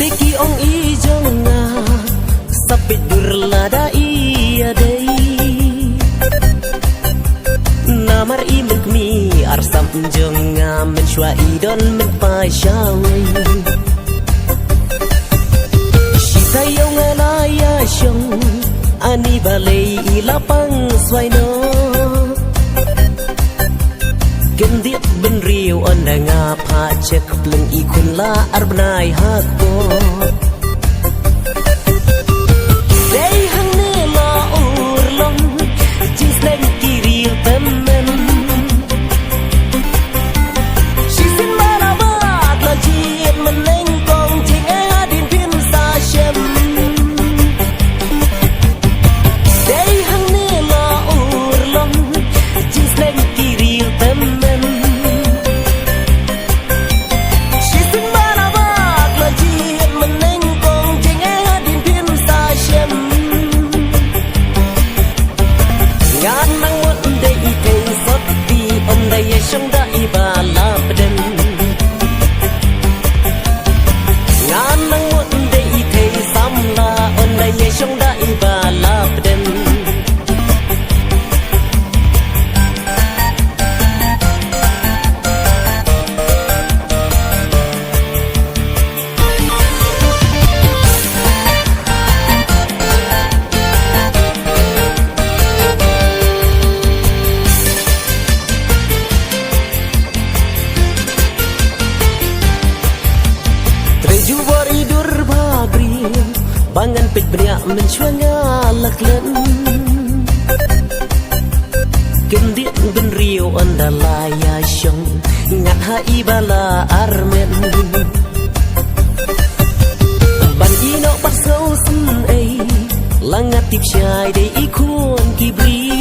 Beki ong ijonga sapit durlada iya dei namar imuk mi arsam jonga menshwa idon menpai shawi Shitayong alaya shong ani balei ilapang swaino Gendiat ben riu anda ngapa cek pleng ikun la arbnai hakbo Day hang ne la urlong jins neng kiril temen Shisin marabat la jien meneng kong jing adin pin sa shem Day hang ne la urlong jins neng kiril temen Shong da iba la bden Ngan nang wot de ite sam la on da ye shong da iba la bden Bangan pit beriak mencuanga laklen Gendiat ben rio anda laya syong Ngat ha ibala armen Ban ino pasau sen ay Langat tip syai de ikun kibri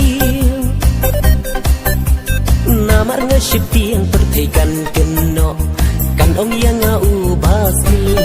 Namar ngasip tiang pertekan keno Kan ong yang ngau basmi